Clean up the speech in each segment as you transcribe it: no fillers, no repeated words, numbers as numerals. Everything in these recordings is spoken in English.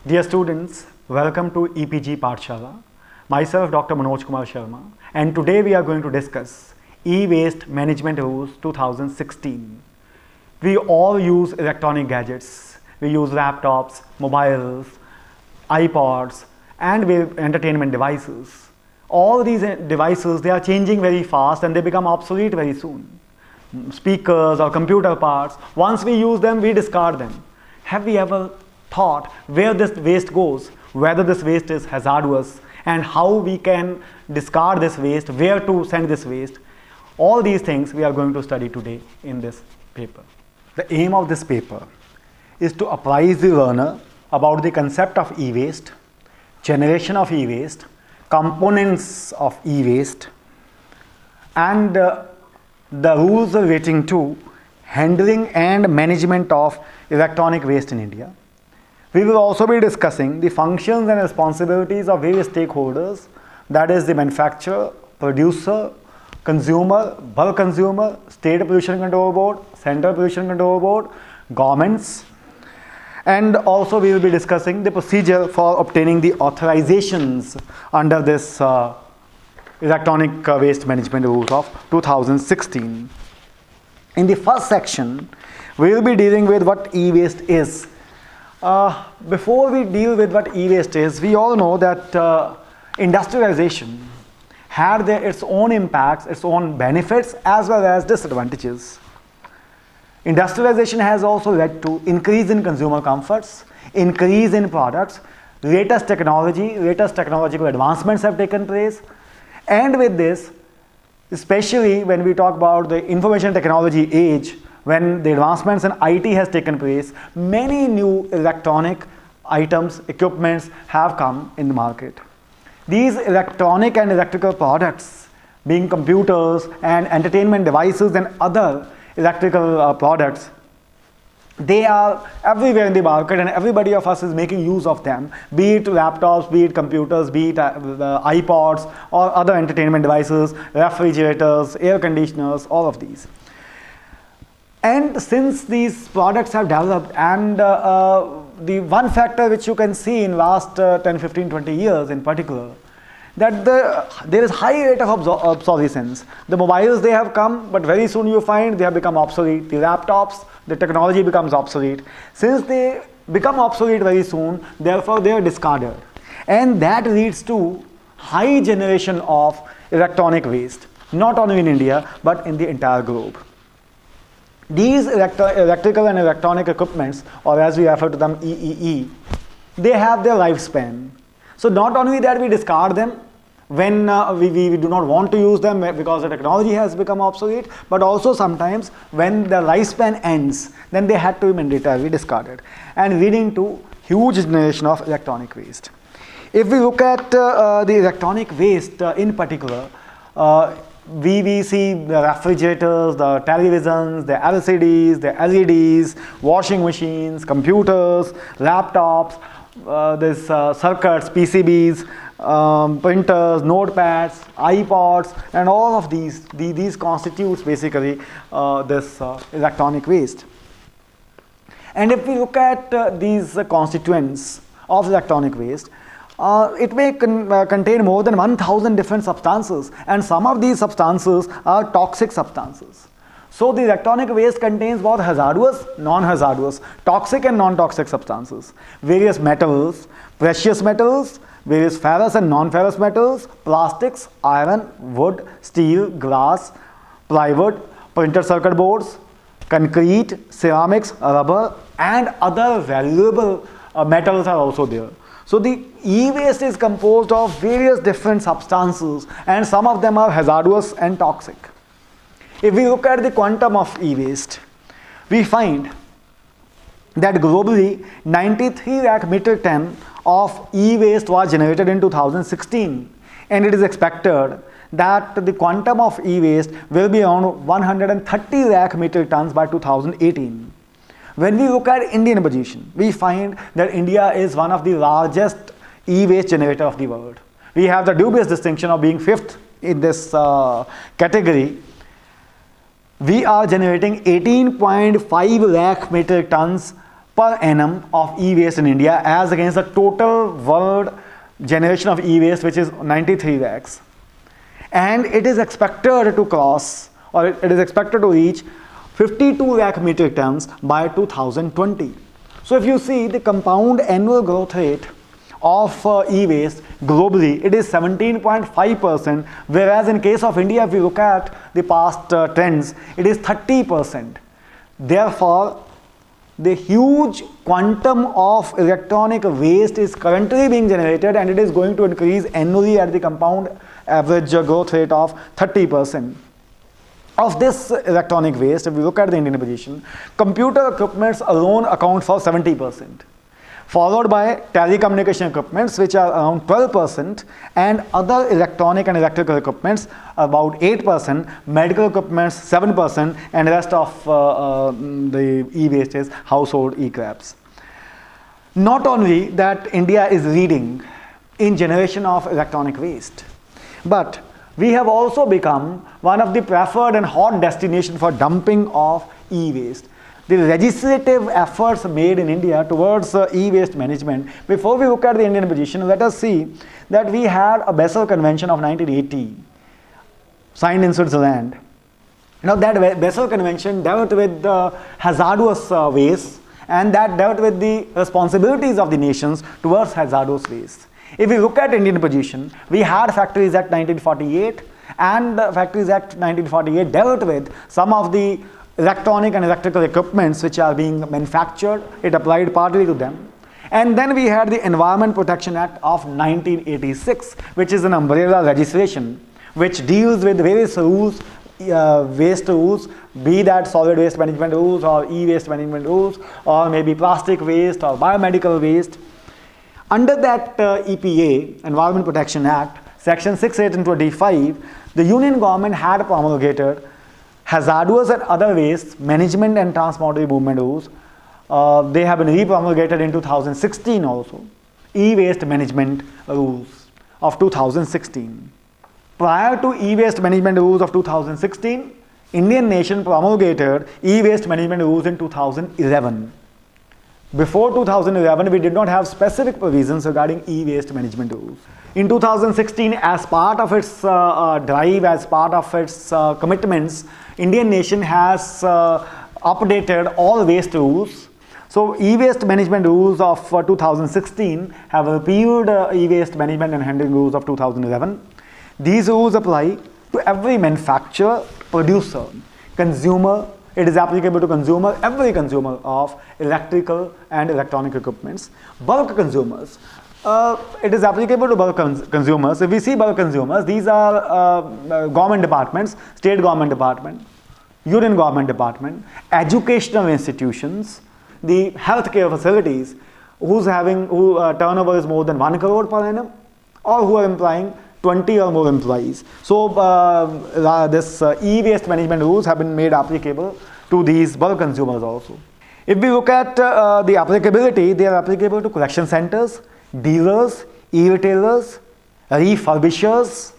Dear students, welcome to EPG Pathshala. Myself Dr. Manoj Kumar Sharma, and today we are going to discuss E-Waste Management Rules 2016. We all use electronic gadgets. We use laptops, mobiles, iPods, and entertainment devices. All these devices, they are changing very fast and they become obsolete very soon. Speakers or computer parts, once we use them, we discard them. Have we ever thought where this waste goes, whether this waste is hazardous, and how we can discard this waste, where to send this waste? All these things we are going to study today in this paper. The aim of this paper is to apprise the learner about the concept of e-waste, generation of e-waste, components of e-waste, and the rules relating to handling and management of electronic waste in India. We will also be discussing the functions and responsibilities of various stakeholders, that is the manufacturer, producer, consumer, bulk consumer, State Pollution Control Board, Central Pollution Control Board, governments, and also we will be discussing the procedure for obtaining the authorizations under this electronic waste management rules of 2016. In the first section, we will be dealing with what e-waste is. Before we deal with what e-waste is, we all know that industrialization had its own impacts, its own benefits as well as disadvantages. Industrialization has also led to increase in consumer comforts, increase in products, latest technological advancements have taken place, and with this, especially when we talk about the information technology age, when the advancements in IT has taken place, many new electronic items, equipments have come in the market. These electronic and electrical products, being computers and entertainment devices and other electrical products, they are everywhere in the market and everybody of us is making use of them, be it laptops, be it computers, be it iPods or other entertainment devices, refrigerators, air conditioners, all of these. And since these products have developed, and the one factor which you can see in last 10, 15, 20 years in particular, that there is high rate of obsolescence. The mobiles, they have come, but very soon you find they have become obsolete. The laptops, the technology becomes obsolete. Since they become obsolete very soon, therefore they are discarded. And that leads to high generation of electronic waste, not only in India, but in the entire globe. These electrical and electronic equipments, or as we refer to them, EEE, they have their lifespan. So not only that we discard them when we do not want to use them because the technology has become obsolete, but also sometimes when the lifespan ends, then they had to be mandatorily discarded, and leading to huge generation of electronic waste. If we look at the electronic waste in particular, we see the refrigerators, the televisions, the LCDs, the LEDs, washing machines, computers, laptops, this circuits, PCBs, printers, notepads, iPods, and all of these constitutes basically this electronic waste. And if we look at these constituents of electronic waste, it may contain more than 1,000 different substances, and some of these substances are toxic substances. So the electronic waste contains both hazardous, non-hazardous, toxic and non-toxic substances, various metals, precious metals, various ferrous and non-ferrous metals, plastics, iron, wood, steel, glass, plywood, printed circuit boards, concrete, ceramics, rubber, and other valuable metals are also there. So the e-waste is composed of various different substances, and some of them are hazardous and toxic. If we look at the quantum of e-waste, we find that globally 93 lakh metric ton of e-waste was generated in 2016, and it is expected that the quantum of e-waste will be around 130 lakh metric tons by 2018. When we look at Indian position, we find that India is one of the largest e-waste generator of the world. We have the dubious distinction of being fifth in this category. We are generating 18.5 lakh metric tons per annum of e-waste in India as against the total world generation of e-waste, which is 93 lakhs. And it is expected to cross, or it is expected to reach 52 lakh metric tons by 2020. So if you see the compound annual growth rate of e-waste globally, it is 17.5%, whereas in case of India, if we look at the past trends, it is 30%. Therefore, the huge quantum of electronic waste is currently being generated, and it is going to increase annually at the compound average growth rate of 30%. Of this electronic waste, if we look at the Indian position, computer equipments alone account for 70%, followed by telecommunication equipments, which are around 12%, and other electronic and electrical equipments about 8%, medical equipments 7%, and the rest of the e-waste is household e-crabs. Not only that India is leading in generation of electronic waste, but we have also become one of the preferred and hot destination for dumping of e-waste. The legislative efforts made in India towards e-waste management. Before we look at the Indian position, let us see that we had a Basel Convention of 1980, signed in Switzerland. Now that Basel Convention dealt with hazardous waste, and that dealt with the responsibilities of the nations towards hazardous waste. If we look at Indian position, we had Factories Act 1948, and Factories Act 1948 dealt with some of the electronic and electrical equipments which are being manufactured. It applied partly to them. And then we had the Environment Protection Act of 1986, which is an umbrella legislation which deals with various rules, waste rules, be that solid waste management rules or e-waste management rules, or maybe plastic waste or biomedical waste. Under that EPA, Environment Protection Act, Section 6, 8 and 25, the Union government had promulgated hazardous and other waste management and transboundary movement rules. They have been re-promulgated in 2016 also. E-waste management rules of 2016. Prior to e-waste management rules of 2016, Indian nation promulgated e-waste management rules in 2011. Before 2011, we did not have specific provisions regarding e-waste management rules. In 2016, as part of its drive, as part of its commitments, Indian nation has updated all waste rules. So e-waste management rules of 2016 have repealed e-waste management and handling rules of 2011. These rules apply to every manufacturer, producer, consumer. It is applicable to consumer, every consumer of electrical and electronic equipments. Bulk consumers, it is applicable to bulk consumers. If we see bulk consumers, these are government departments, state government department, union government department, educational institutions, the healthcare facilities, whose turnover is more than 1 crore per annum, or who are employing 20 or more employees. So this e-waste management rules have been made applicable to these bulk consumers also. If we look at the applicability, they are applicable to collection centers, dealers, e-retailers, refurbishers,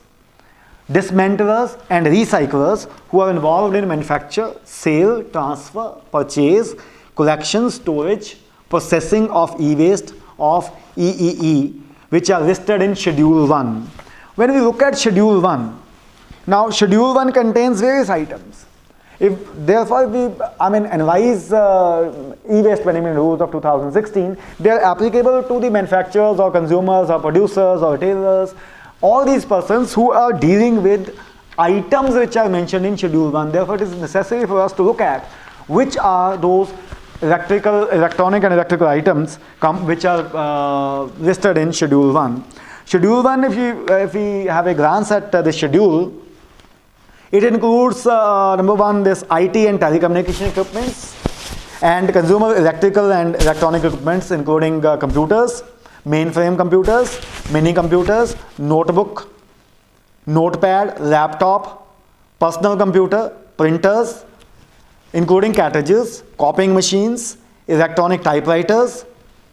dismantlers and recyclers who are involved in manufacture, sale, transfer, purchase, collection, storage, processing of e-waste of EEE, which are listed in Schedule 1. When we look at Schedule 1, now Schedule 1 contains various items. Therefore, we analyze e-waste management rules of 2016, they are applicable to the manufacturers or consumers or producers or retailers, all these persons who are dealing with items which are mentioned in Schedule 1. Therefore, it is necessary for us to look at which are those electronic and electrical items which are listed in Schedule 1. Schedule 1, if we have a glance at the schedule, it includes number 1, this IT and telecommunication equipments, and consumer electrical and electronic equipments including computers, mainframe computers, mini computers, notebook, notepad, laptop, personal computer, printers, including cartridges, copying machines, electronic typewriters,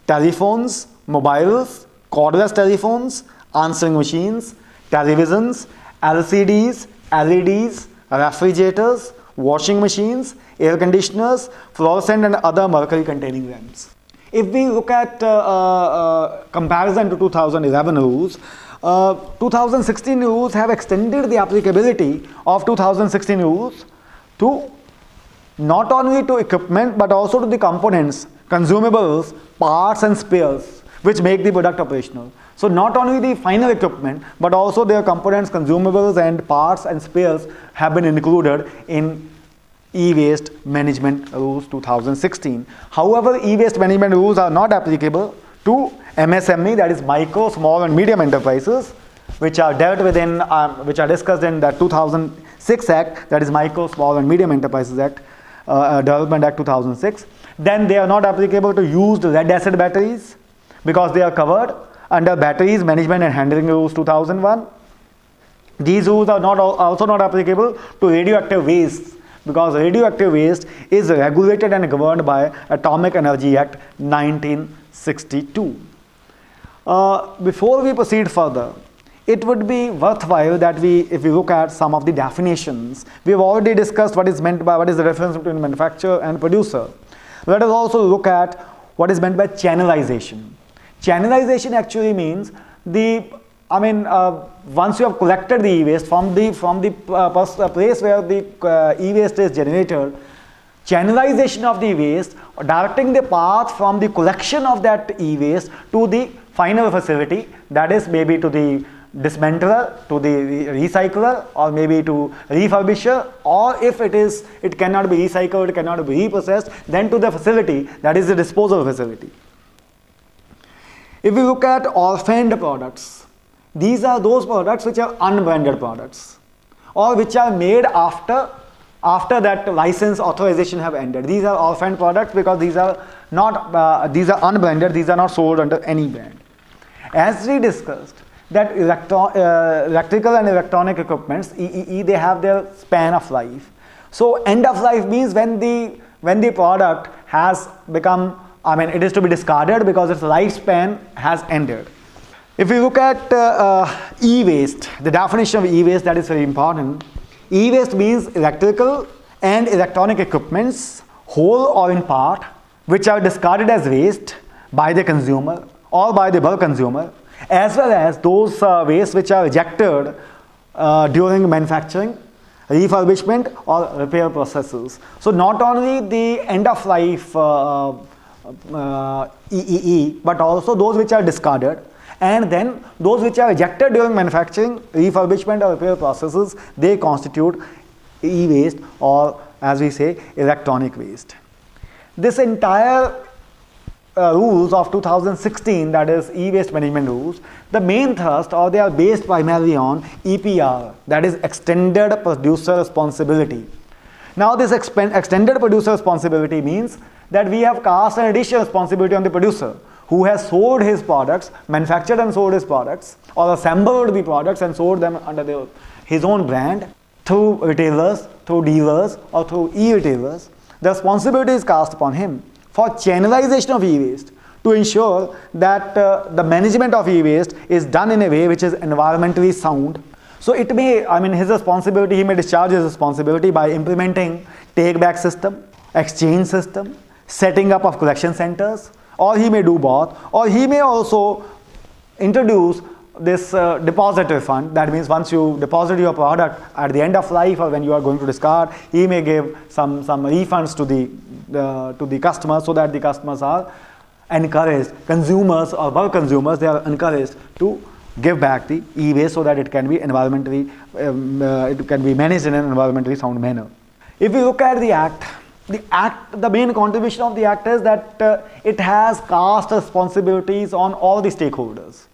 telephones, mobiles, cordless telephones, answering machines, televisions, LCDs, LEDs, refrigerators, washing machines, air conditioners, fluorescent and other mercury containing lamps. If we look at comparison to 2011 rules, 2016 rules have extended the applicability of 2016 rules to not only to equipment but also to the components, consumables, parts and spares which make the product operational. So not only the final equipment but also their components, consumables and parts and spares have been included in E-Waste Management Rules 2016. However, E-Waste Management Rules are not applicable to MSME, that is micro, small and medium enterprises, which are dealt within, which are discussed in the 2006 Act, that is Micro, Small and Medium Enterprises Act, Development Act 2006. Then they are not applicable to used lead acid batteries because they are covered under Batteries Management and Handling Rules 2001. These rules are also not applicable to radioactive waste because radioactive waste is regulated and governed by Atomic Energy Act 1962. Before we proceed further, it would be worthwhile that if we look at some of the definitions. We have already discussed what is meant by, what is the difference between manufacturer and producer. Let us also look at what is meant by channelization. Channelization actually means once you have collected the e-waste from the place where the e-waste is generated, channelization of the e-waste, directing the path from the collection of that e-waste to the final facility, that is maybe to the dismantler, to the recycler, or maybe to refurbisher, or if it cannot be recycled, it cannot be reprocessed, then to the facility, that is the disposal facility. If we look at orphaned products, these are those products which are unbranded products or which are made after that license authorization have ended. These are orphaned products because these are unbranded, these are not sold under any brand. As we discussed, that electrical and electronic equipments, EEE, they have their span of life. So end of life means when the product has become, it is to be discarded because its lifespan has ended. If we look at e-waste, the definition of e-waste, that is very important. E-waste means electrical and electronic equipments, whole or in part, which are discarded as waste by the consumer or by the bulk consumer, as well as those wastes which are rejected during manufacturing, refurbishment or repair processes. So not only the end of life EEE, but also those which are discarded, and then those which are rejected during manufacturing, refurbishment or repair processes, they constitute e-waste, or as we say, electronic waste. This entire rules of 2016, that is e-waste management rules, the main thrust, or they are based primarily on EPR, that is extended producer responsibility. Now this extended producer responsibility means that we have cast an additional responsibility on the producer who has sold his products, manufactured and sold his products, or assembled the products and sold them under his own brand through retailers, through dealers or through e-retailers. The responsibility is cast upon him for channelization of e-waste to ensure that the management of e-waste is done in a way which is environmentally sound. So it may, his responsibility, he may discharge his responsibility by implementing take-back system, exchange system, setting up of collection centers, or he may do both, or he may also introduce this deposit refund. That means once you deposit your product at the end of life or when you are going to discard, he may give some refunds to the customer, so that the customers are encouraged, consumers or bulk consumers, they are encouraged to give back the e-waste so that it can be environmentally, it can be managed in an environmentally sound manner. If we look at the Act, the main contribution of the Act is that it has cast responsibilities on all the stakeholders.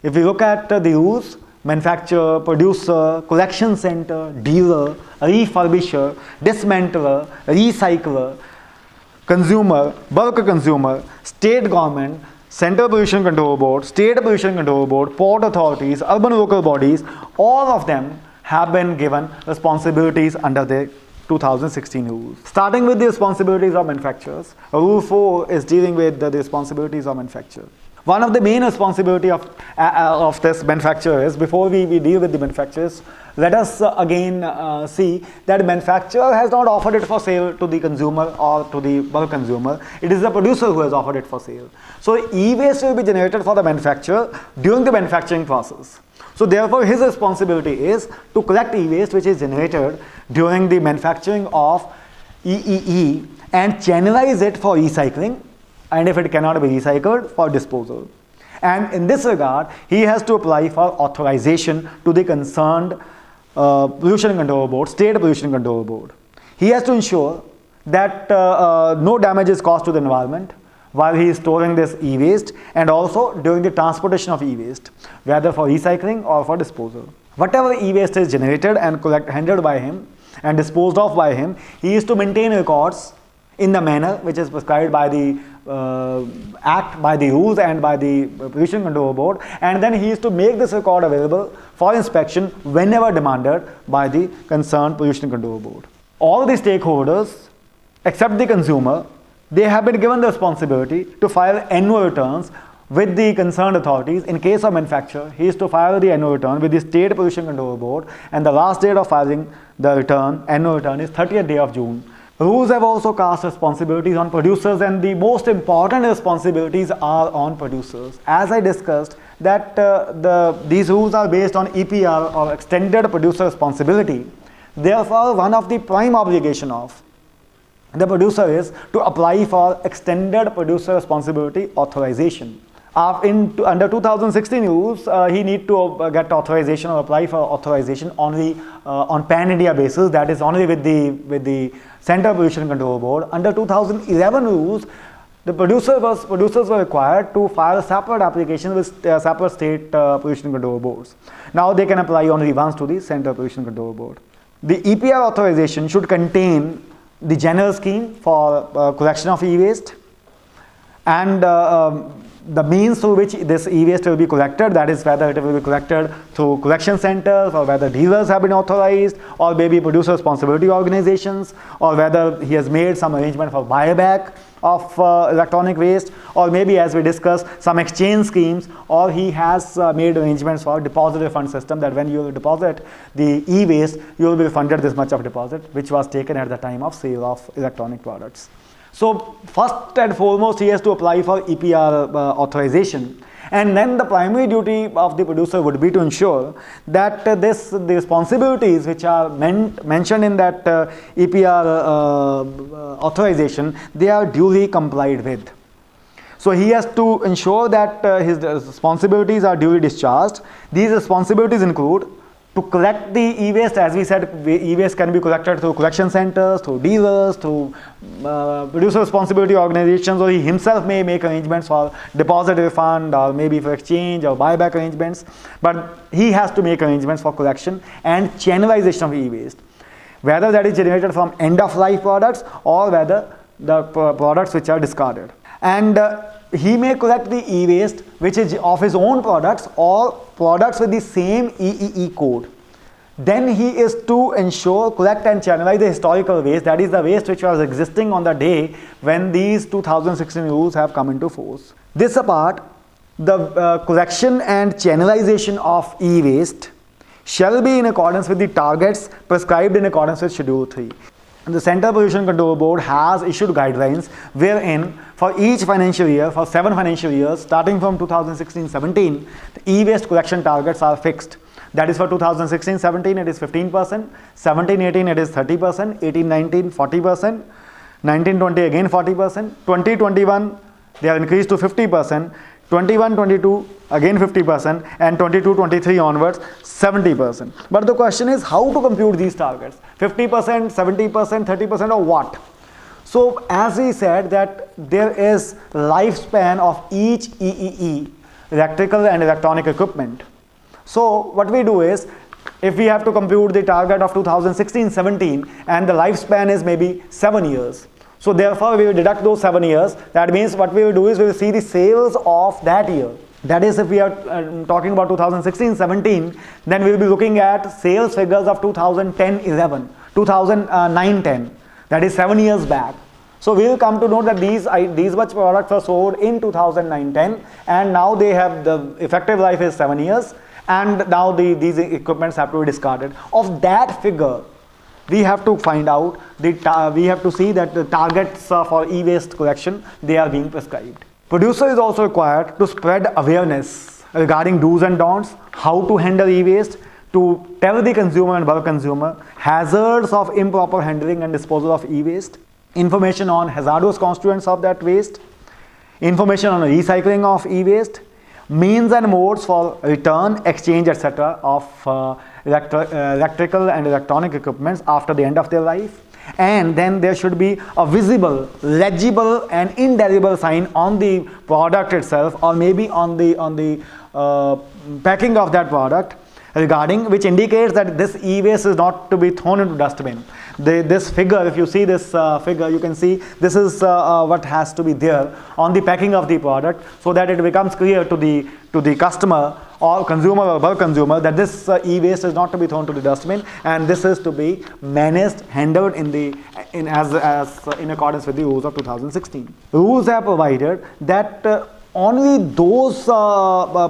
If we look at the rules, manufacturer, producer, collection center, dealer, refurbisher, dismantler, recycler, consumer, bulk consumer, state government, Central Pollution Control Board, State Pollution Control Board, port authorities, urban local bodies, all of them have been given responsibilities under the 2016 rules. Starting with the responsibilities of manufacturers, Rule 4 is dealing with the responsibilities of manufacturers. One of the main responsibility of this manufacturer is, before we deal with the manufacturers, let us again see that manufacturer has not offered it for sale to the consumer or to the bulk consumer. It is the producer who has offered it for sale. So e-waste will be generated for the manufacturer during the manufacturing process. So therefore his responsibility is to collect e-waste which is generated during the manufacturing of EEE and channelize it for recycling, and if it cannot be recycled, for disposal. And in this regard, he has to apply for authorization to the concerned pollution control board, state pollution control board. He has to ensure that no damage is caused to the environment while he is storing this e-waste, and also during the transportation of e-waste, whether for recycling or for disposal. Whatever e-waste is generated and handled by him and disposed of by him, he is to maintain records in the manner which is prescribed by the Act, by the rules and by the Pollution Control Board, and then he is to make this record available for inspection whenever demanded by the concerned Pollution Control Board. All the stakeholders, except the consumer, they have been given the responsibility to file annual returns with the concerned authorities. In case of manufacturer, he is to file the annual return with the State Pollution Control Board, and the last date of filing the annual return is 30th day of June. Rules have also cast responsibilities on producers, and the most important responsibilities are on producers. As I discussed, that these rules are based on EPR, or Extended Producer Responsibility. Therefore, one of the prime obligation of the producer is to apply for Extended Producer Responsibility authorization. Under 2016 rules, he need to get authorization or apply for authorization only on pan-India basis, that is only with the Central Pollution Control Board. Under 2011 rules, the producers were required to file separate applications with separate state pollution control boards. Now they can apply only once to the Central Pollution Control Board. The EPR authorization should contain the general scheme for collection of e-waste, and the means through which this e-waste will be collected, that is whether it will be collected through collection centers, or whether dealers have been authorized, or maybe producer responsibility organizations, or whether he has made some arrangement for buyback of electronic waste, or maybe, as we discussed, some exchange schemes, or he has made arrangements for deposit refund system, that when you deposit the e-waste, you will be refunded this much of deposit which was taken at the time of sale of electronic products. So first and foremost, he has to apply for EPR authorization, and then the primary duty of the producer would be to ensure that the responsibilities which are mentioned in that EPR authorization, they are duly complied with. So he has to ensure that his responsibilities are duly discharged. These responsibilities include to collect the e-waste. As we said, e-waste can be collected through collection centers, through dealers, through producer responsibility organizations, or he himself may make arrangements for deposit refund, or maybe for exchange or buyback arrangements. But he has to make arrangements for collection and channelization of e-waste, whether that is generated from end-of-life products or whether the products which are discarded. And he may collect the e-waste which is of his own products or products with the same EEE code. Then he is to ensure, collect and channelize the historical waste, that is the waste which was existing on the day when these 2016 rules have come into force. This apart, the collection and channelization of e-waste shall be in accordance with the targets prescribed in accordance with Schedule 3. The Central Pollution Control Board has issued guidelines wherein for each financial year, for 7 financial years, starting from 2016-17, the e-waste collection targets are fixed. That is for 2016-17 it is 15%, 17-18 it is 30%, 18-19 40%, 19-20 again 40%, 20-21 they are increased to 50%, 21-22 again 50%, and 22-23 onwards 70%. But the question is how to compute these targets, 50%, 70%, 30%, or what? So as we said that there is lifespan of each EEE, electrical and electronic equipment. So what we do is, if we have to compute the target of 2016-17 and the lifespan is maybe 7 years, so therefore we will deduct those 7 years. That means what we will do is we will see the sales of that year. That is, if we are talking about 2016-17, then we will be looking at sales figures of 2010-11, 2009-10, that is 7 years back. So we will come to know that these much products were sold in 2009-10, and now they have the effective life is 7 years, and now these equipments have to be discarded. Of that figure, we have to find out, we have to see that the targets for e-waste collection, they are being prescribed. Producer is also required to spread awareness regarding do's and don'ts, how to handle e-waste, to tell the consumer and bulk consumer hazards of improper handling and disposal of e-waste, information on hazardous constituents of that waste, information on recycling of e-waste, means and modes for return, exchange, etc. of electrical and electronic equipments after the end of their life. And then there should be a visible, legible and indelible sign on the product itself, or maybe on the packing of that product, regarding which indicates that this e-waste is not to be thrown into dustbin. This figure, if you see this figure, you can see this is what has to be there on the packing of the product, so that it becomes clear to the customer or consumer or bulk consumer that this e-waste is not to be thrown to the dustbin, and this is to be managed, handled in accordance with the rules of 2016. Rules have provided that only those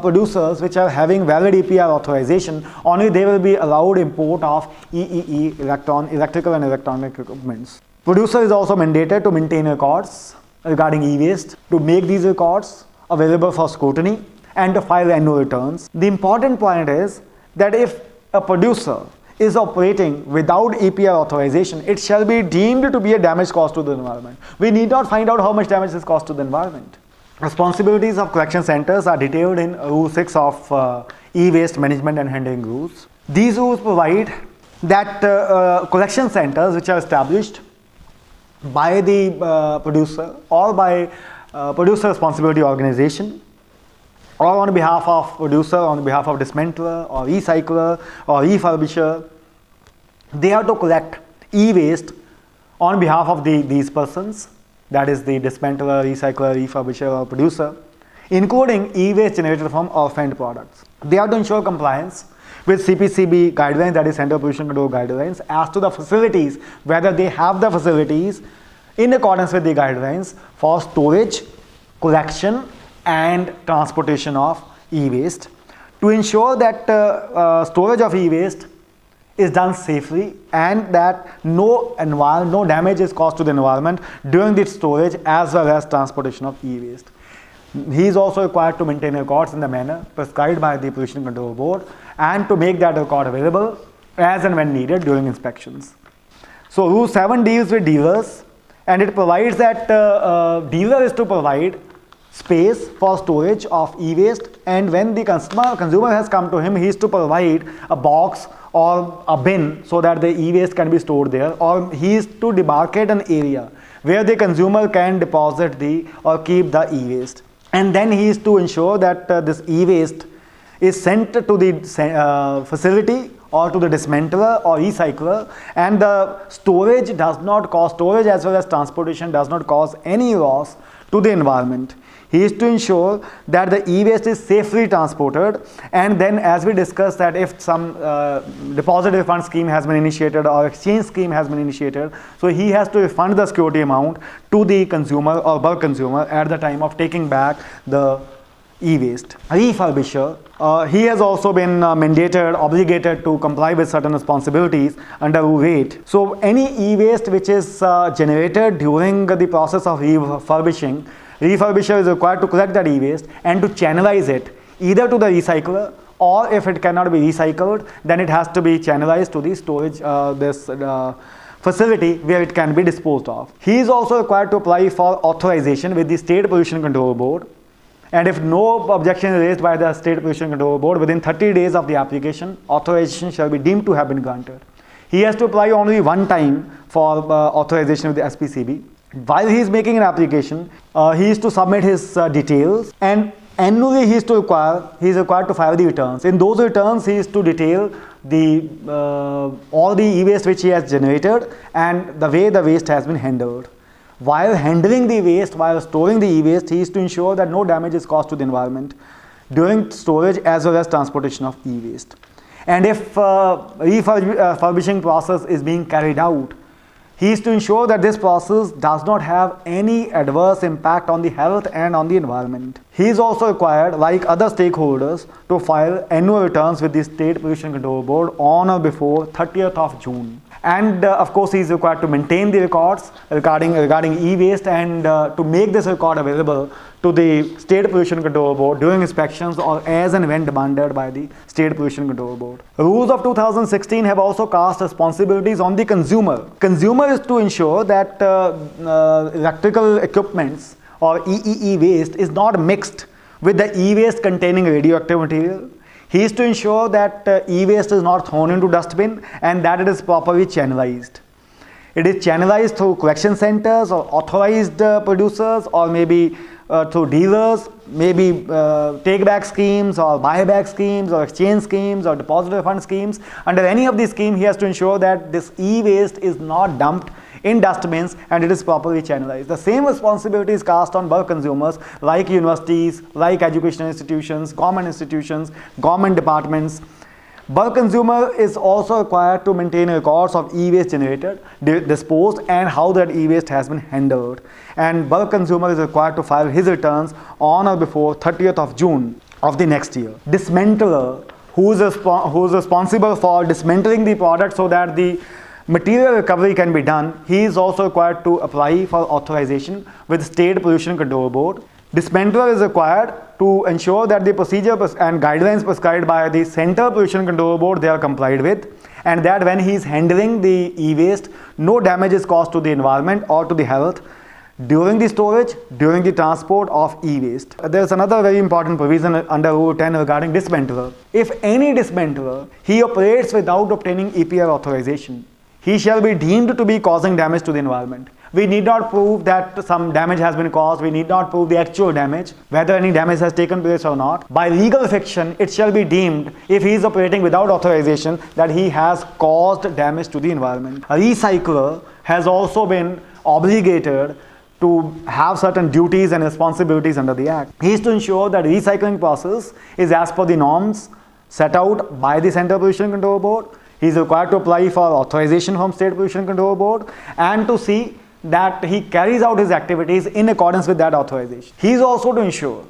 producers which are having valid EPR authorization, only they will be allowed import of EEE, electrical and electronic equipments. Producer is also mandated to maintain records regarding e-waste, to make these records available for scrutiny, and to file annual returns. The important point is that if a producer is operating without EPR authorization, it shall be deemed to be a damage caused to the environment. We need not find out how much damage is caused to the environment. Responsibilities of collection centers are detailed in Rule 6 of E-Waste Management and Handling Rules. These rules provide that collection centers which are established by the producer or by producer responsibility organization, or on behalf of producer, on behalf of dismantler or recycler or refurbisher, they have to collect e-waste on behalf of these persons, that is the dismantler, recycler, refurbisher or producer, including e-waste generated from orphaned products. They have to ensure compliance with CPCB guidelines, that is Central Pollution Control Guidelines, as to the facilities, whether they have the facilities in accordance with the guidelines for storage, collection and transportation of e-waste, to ensure that storage of e-waste is done safely and that no damage is caused to the environment during the storage as well as transportation of e-waste. He is also required to maintain records in the manner prescribed by the Pollution Control Board and to make that record available as and when needed during inspections. So Rule 7 deals with dealers, and it provides that dealer is to provide space for storage of e-waste, and when the consumer has come to him, he is to provide a box or a bin so that the e-waste can be stored there, or he is to demarcate an area where the consumer can deposit or keep the e-waste, and then he is to ensure that this e-waste is sent to the facility or to the dismantler or recycler, and the storage as well as transportation does not cause any loss to the environment. He is to ensure that the e-waste is safely transported, and then as we discussed that if some deposit refund scheme has been initiated or exchange scheme has been initiated, so he has to refund the security amount to the consumer or bulk consumer at the time of taking back the e-waste. Refurbisher, he has also been obligated to comply with certain responsibilities under Rule 8. So any e-waste which is generated during the process of refurbishing, refurbisher is required to collect that e-waste and to channelize it either to the recycler, or if it cannot be recycled, then it has to be channelized to the storage facility where it can be disposed of. He is also required to apply for authorization with the State Pollution Control Board, and if no objection is raised by the State Pollution Control Board within 30 days of the application, authorization shall be deemed to have been granted. He has to apply only one time for authorization with the SPCB. While he is making an application, he is to submit his details, and annually he is required to file the returns. In those returns, he is to detail all the e-waste which he has generated and the way the waste has been handled. While handling the waste, while storing the e-waste, he is to ensure that no damage is caused to the environment during storage as well as transportation of e-waste. And if refurbishing process is being carried out, He is to ensure that this process does not have any adverse impact on the health and on the environment. He is also required, like other stakeholders, to file annual returns with the State Pollution Control Board on or before 30th of June. And of course, he is required to maintain the records regarding e-waste and to make this record available to the State Pollution Control Board during inspections or as and when demanded by the State Pollution Control Board. Rules of 2016 have also cast responsibilities on the consumer. Consumer is to ensure that electrical equipments or EEE waste is not mixed with the e-waste containing radioactive material. He is to ensure that e-waste is not thrown into dustbin and that it is properly channelized. It is channelized through collection centers or authorized producers, or maybe through dealers, maybe take-back schemes or buy-back schemes or exchange schemes or deposit refund schemes. Under any of these schemes, he has to ensure that this e-waste is not dumped in dustbins and it is properly channelized. The same responsibility is cast on bulk consumers like universities, like educational institutions, government departments. Bulk consumer is also required to maintain records of e-waste generated, disposed, and how that e-waste has been handled. And bulk consumer is required to file his returns on or before 30th of June of the next year. Dismantler, who is responsible for dismantling the product so that the material recovery can be done, he is also required to apply for authorization with State Pollution Control Board. Dismantler is required to ensure that the procedure and guidelines prescribed by the Central Pollution Control Board they are complied with, and that when he is handling the e-waste, no damage is caused to the environment or to the health during the storage, during the transport of e-waste. There is another very important provision under Rule 10 regarding dismantler. If any dismantler, he operates without obtaining EPR authorization, he shall be deemed to be causing damage to the environment. We need not prove that some damage has been caused. We need not prove the actual damage, whether any damage has taken place or not. By legal fiction, it shall be deemed, if he is operating without authorization, that he has caused damage to the environment. A recycler has also been obligated to have certain duties and responsibilities under the Act. He is to ensure that recycling process is as per the norms set out by the Central Pollution Control Board. He is required to apply for authorization from State Pollution Control Board and to see that he carries out his activities in accordance with that authorization. He is also to ensure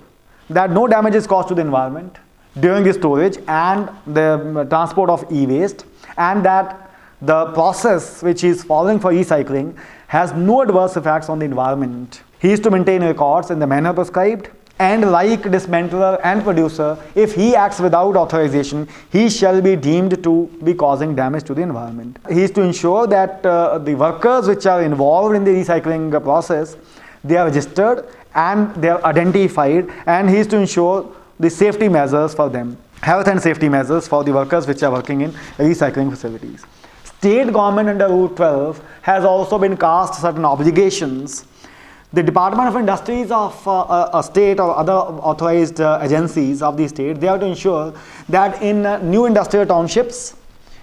that no damage is caused to the environment during the storage and the transport of e-waste, and that the process which he is following for recycling has no adverse effects on the environment. He is to maintain records in the manner prescribed, and like dismantler and producer, if he acts without authorization, he shall be deemed to be causing damage to the environment. He is to ensure that the workers which are involved in the recycling process, they are registered and they are identified, and he is to ensure the safety measures for them, health and safety measures for the workers which are working in recycling facilities. State government under Rule 12 has also been cast certain obligations. The Department of Industries of a state or other authorized agencies of the state, they have to ensure that in new industrial townships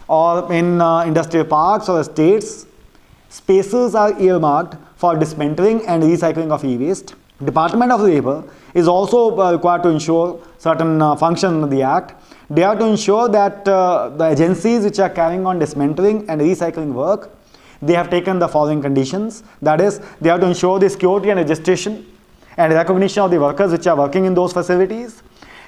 or in industrial parks or estates, spaces are earmarked for dismantling and recycling of e-waste. Department of Labor is also required to ensure certain functions in the Act. They have to ensure that the agencies which are carrying on dismantling and recycling work, they have taken the following conditions. That is, they have to ensure the security and registration and recognition of the workers which are working in those facilities.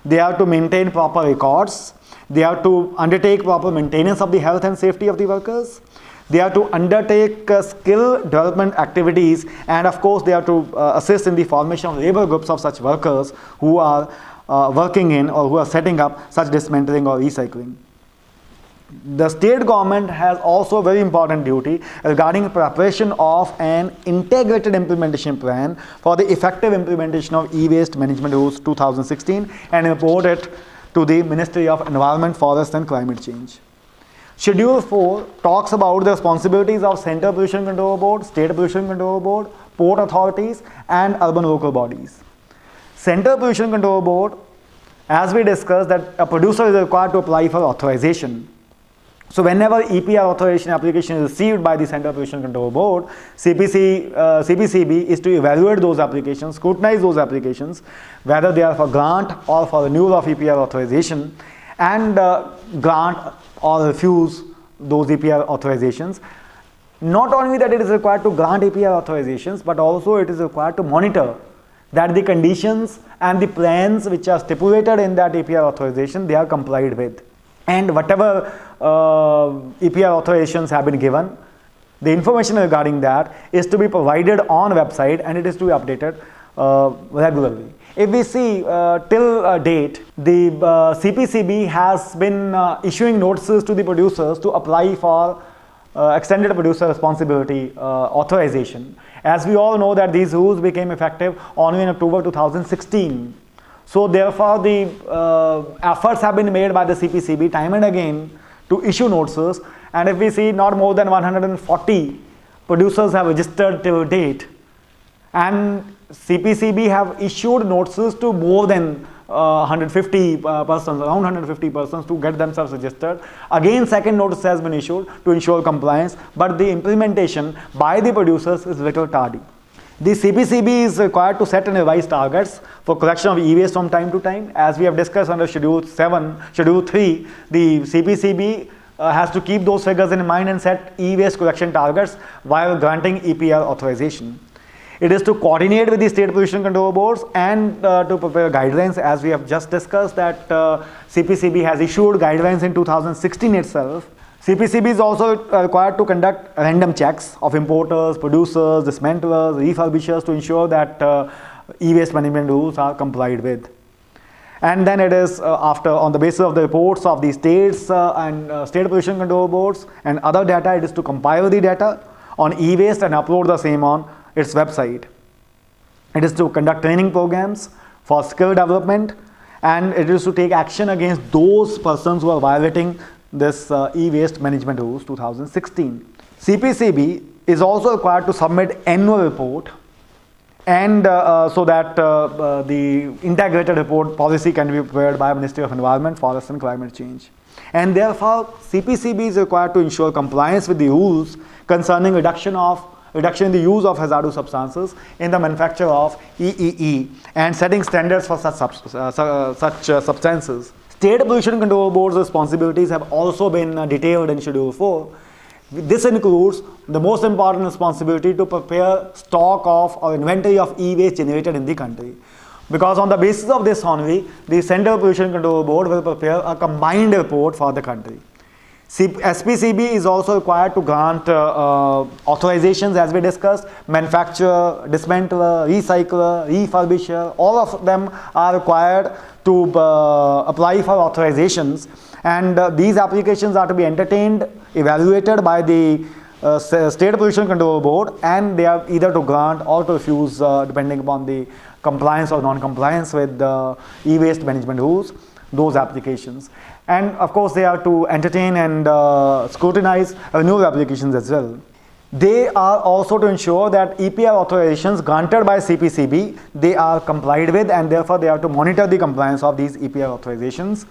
They have to maintain proper records. They have to undertake proper maintenance of the health and safety of the workers. They have to undertake skill development activities, and of course they have to assist in the formation of labor groups of such workers who are working in or who are setting up such dismantling or recycling. The state government has also a very important duty regarding preparation of an integrated implementation plan for the effective implementation of e-waste management rules 2016 and report it to the Ministry of Environment, Forest and Climate Change. Schedule 4 talks about the responsibilities of Central Pollution Control Board, State Pollution Control Board, port authorities and urban local bodies. Central Pollution Control Board, as we discussed, that a producer is required to apply for authorization. So whenever EPR authorization application is received by the Central Pollution Control Board, CPCB is to evaluate those applications, scrutinize those applications, whether they are for grant or for renewal of EPR authorization, and grant or refuse those EPR authorizations. Not only that it is required to grant APR authorizations, but also it is required to monitor that the conditions and the plans which are stipulated in that APR authorization, they are complied with. And whatever APR authorizations have been given, the information regarding that is to be provided on website, and it is to be updated regularly. If we see till date, the CPCB has been issuing notices to the producers to apply for extended producer responsibility authorization. As we all know that these rules became effective only in October 2016. So therefore the efforts have been made by the CPCB time and again to issue notices, and if we see, not more than 140 producers have registered till date, and CPCB have issued notices to more than 150 persons, around 150 persons, to get themselves registered. Again, second notice has been issued to ensure compliance, but the implementation by the producers is little tardy. The CPCB is required to set and revise targets for collection of e-waste from time to time. As we have discussed under Schedule 7, Schedule 3, the CPCB has to keep those figures in mind and set e-waste collection targets while granting EPR authorization. It is to coordinate with the state pollution control boards and to prepare guidelines, as we have just discussed that CPCB has issued guidelines in 2016 itself. CPCB is also required to conduct random checks of importers, producers, dismantlers, refurbishers to ensure that e-waste management rules are complied with. And then it is on the basis of the reports of the states and state pollution control boards and other data, it is to compile the data on e-waste and upload the same on its website. It is to conduct training programs for skill development, and it is to take action against those persons who are violating this e-waste management rules 2016. CPCB is also required to submit annual report, and so that the integrated report policy can be prepared by Ministry of Environment, Forest and Climate Change. And therefore, CPCB is required to ensure compliance with the rules concerning reduction in the use of hazardous substances in the manufacture of EEE and setting standards for such substances. State pollution control boards' responsibilities have also been detailed in Schedule 4. This includes the most important responsibility to prepare stock of or inventory of e-waste generated in the country. Because on the basis of this only, the Central Pollution Control Board will prepare a combined report for the country. SPCB is also required to grant authorizations, as we discussed: manufacturer, dismantler, recycler, refurbisher. All of them are required to apply for authorizations, and these applications are to be entertained, evaluated by the State Pollution Control Board, and they are either to grant or to refuse depending upon the compliance or non-compliance with the e-waste management rules, those applications. And of course, they are to entertain and scrutinize renewal applications as well. They are also to ensure that EPR authorizations granted by CPCB, they are complied with, and therefore they are to monitor the compliance of these EPR authorizations.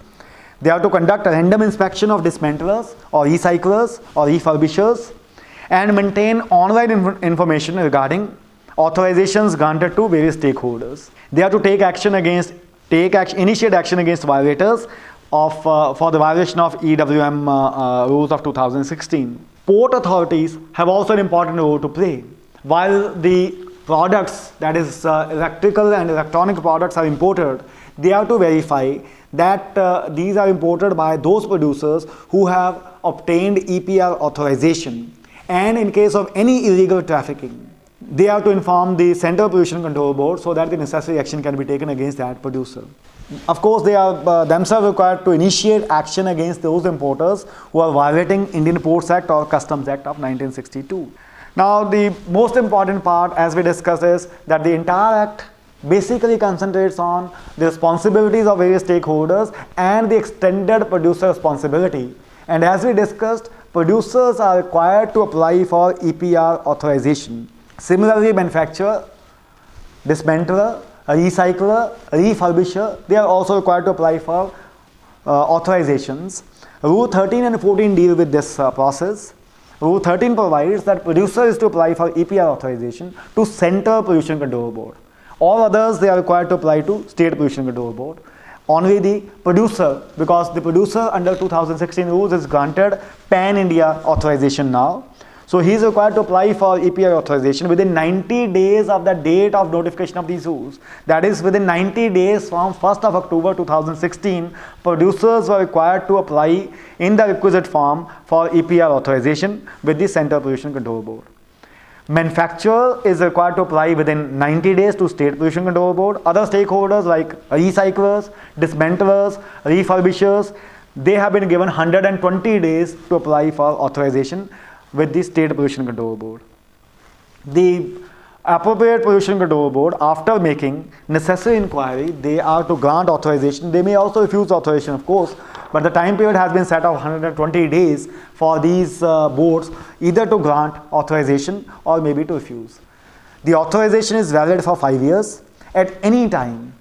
They are to conduct a random inspection of dismantlers or recyclers or refurbishers and maintain online information regarding authorizations granted to various stakeholders. They are to initiate action against violators for the violation of EWM rules of 2016. Port authorities have also an important role to play. While the products, that is electrical and electronic products, are imported, they have to verify that these are imported by those producers who have obtained EPR authorization, and in case of any illegal trafficking, they have to inform the Central Pollution Control Board so that the necessary action can be taken against that producer. Of course, they are themselves required to initiate action against those importers who are violating Indian Ports Act or Customs Act of 1962. Now, the most important part, as we discussed, is that the entire act basically concentrates on the responsibilities of various stakeholders and the extended producer responsibility. And as we discussed, producers are required to apply for EPR authorization. Similarly, manufacturer, dismantler, a recycler, a refurbisher, they are also required to apply for authorizations. Rule 13 and 14 deal with this process. Rule 13 provides that producer is to apply for EPR authorization to Central Pollution Control Board. All others, they are required to apply to State Pollution Control Board. Only the producer, because the producer under 2016 rules is granted pan-India authorization now. So he is required to apply for EPI authorization within 90 days of the date of notification of these rules. That is, within 90 days from 1st of October 2016, producers were required to apply in the requisite form for EPI authorization with the Central Pollution Control Board. Manufacturer is required to apply within 90 days to State Pollution Control Board. Other stakeholders like recyclers, dismantlers, refurbishers, they have been given 120 days to apply for authorization with the State Pollution Control Board. The appropriate Pollution Control Board, after making necessary inquiry, they are to grant authorization. They may also refuse authorization, of course, but the time period has been set of 120 days for these boards either to grant authorization or maybe to refuse. The authorization is valid for 5 years. At any time,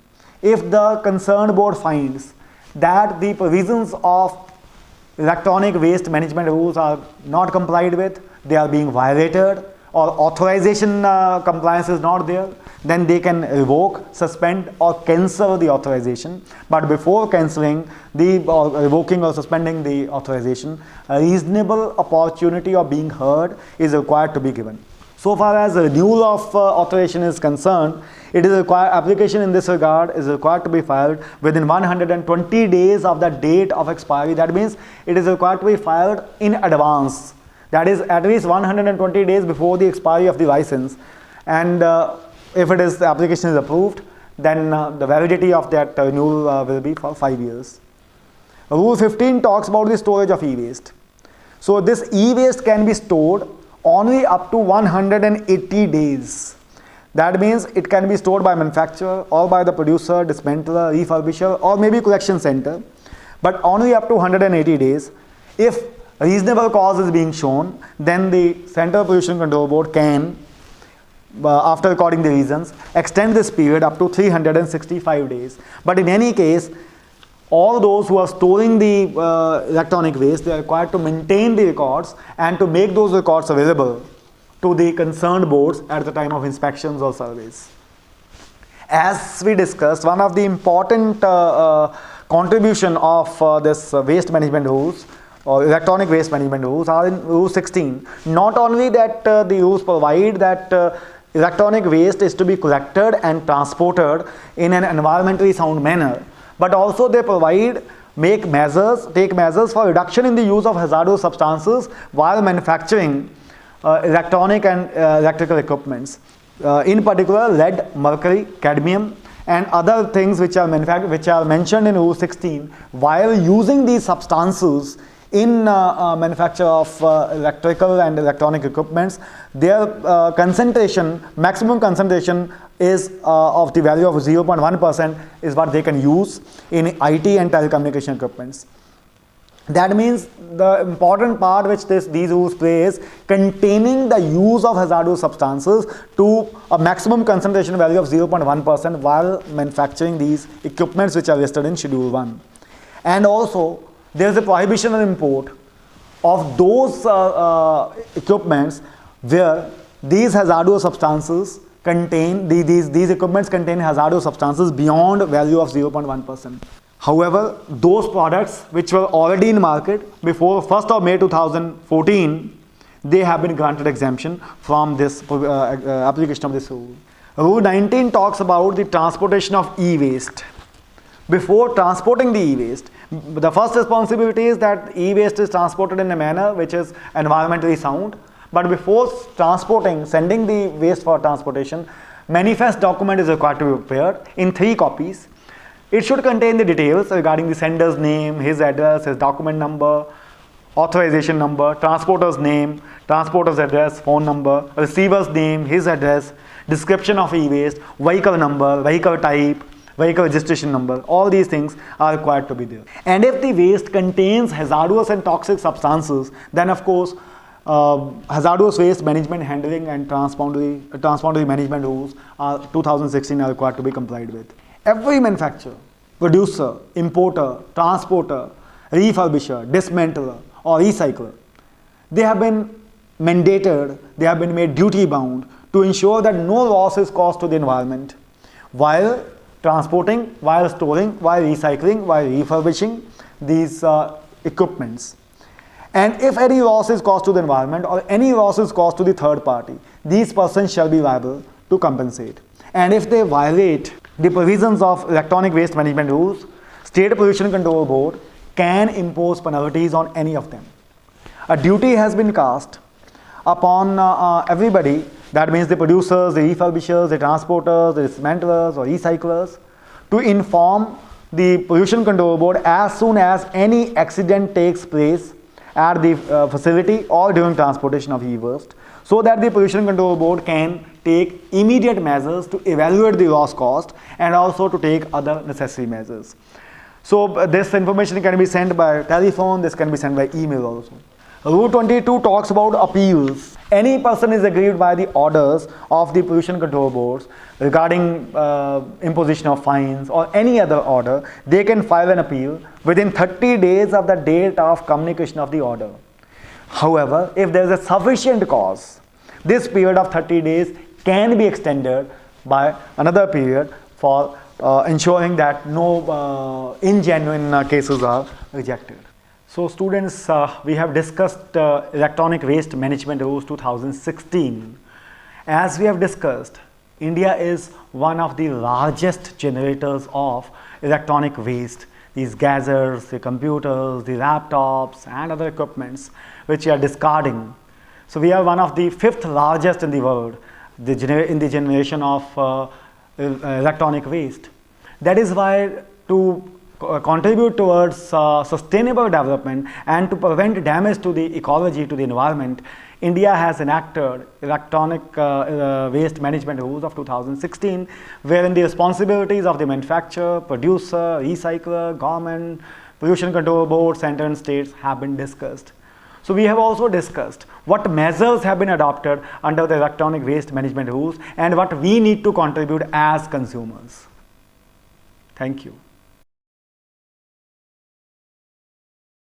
if the concerned board finds that the provisions of electronic waste management rules are not complied with, they are being violated, or authorization compliance is not there, then they can revoke, suspend or cancel the authorization. But before cancelling or revoking or suspending the authorization, a reasonable opportunity of being heard is required to be given. So far as renewal of authorization is concerned, it is required, application in this regard is required to be filed within 120 days of the date of expiry. That means it is required to be filed in advance. That is at least 120 days before the expiry of the license. And if the application is approved, then the validity of that renewal will be for 5 years. Rule 15 talks about the storage of e-waste. So this e-waste can be stored only up to 180 days. That means it can be stored by manufacturer or by the producer, dismantler, refurbisher or maybe collection center, but only up to 180 days. If reasonable cause is being shown, then the Central Pollution Control Board can, after recording the reasons, extend this period up to 365 days. But in any case, all those who are storing the electronic waste, they are required to maintain the records and to make those records available to the concerned boards at the time of inspections or surveys. As we discussed, one of the important contribution of this waste management rules or electronic waste management rules are in Rule 16. Not only that the rules provide that electronic waste is to be collected and transported in an environmentally sound manner, but also they take measures for reduction in the use of hazardous substances while manufacturing electronic and electrical equipments. In particular, lead, mercury, cadmium and other things which are mentioned in Rule 16. While using these substances in manufacture of electrical and electronic equipments, their maximum concentration is of the value of 0.1% is what they can use in IT and telecommunication equipments. That means the important part which these rules play is containing the use of hazardous substances to a maximum concentration value of 0.1% while manufacturing these equipments which are listed in Schedule 1. And also, there is a prohibition on import of those equipments where these hazardous substances these equipments contain hazardous substances beyond value of 0.1%. However, those products which were already in market before 1st of May 2014, they have been granted exemption from this application of this rule. Rule 19 talks about the transportation of e-waste. Before transporting the e-waste, the first responsibility is that e-waste is transported in a manner which is environmentally sound. But before sending the waste for transportation, manifest document is required to be prepared in 3 copies. It should contain the details regarding the sender's name, his address, his document number, authorization number, transporter's name, transporter's address, phone number, receiver's name, his address, description of e-waste, vehicle number, vehicle type, vehicle registration number. All these things are required to be there. And if the waste contains hazardous and toxic substances, then of course hazardous waste management handling and transboundary management rules 2016 are required to be complied with. Every manufacturer, producer, importer, transporter, refurbisher, dismantler or recycler, they have been mandated, they have been made duty bound to ensure that no loss is caused to the environment while transporting, while storing, while recycling, while refurbishing these equipments. And if any loss is caused to the environment or any loss is caused to the third party, these persons shall be liable to compensate. And if they violate the provisions of electronic waste management rules, State Pollution Control Board can impose penalties on any of them. A duty has been cast upon everybody, that means the producers, the refurbishers, the transporters, the dismantlers or recyclers, to inform the Pollution Control Board as soon as any accident takes place at the facility or during transportation of e-waste, so that the Pollution Control Board can take immediate measures to evaluate the loss cost and also to take other necessary measures. So this information can be sent by telephone, this can be sent by email also. Rule 22 talks about appeals. Any person is aggrieved by the orders of the Pollution Control Boards regarding imposition of fines or any other order, they can file an appeal within 30 days of the date of communication of the order. However, if there is a sufficient cause, this period of 30 days can be extended by another period for ensuring that no ingenuine cases are rejected. So students, we have discussed Electronic Waste Management Rules 2016. As we have discussed, India is one of the largest generators of electronic waste. These gadgets, the computers, the laptops and other equipments which we are discarding. So we are one of the 5th largest in the world in the generation of electronic waste. That is why to contribute towards sustainable development and to prevent damage to the ecology, to the environment, India has enacted Electronic Waste Management Rules of 2016, wherein the responsibilities of the manufacturer, producer, recycler, government, pollution control board, center and states have been discussed. So we have also discussed what measures have been adopted under the Electronic Waste Management Rules and what we need to contribute as consumers. Thank you.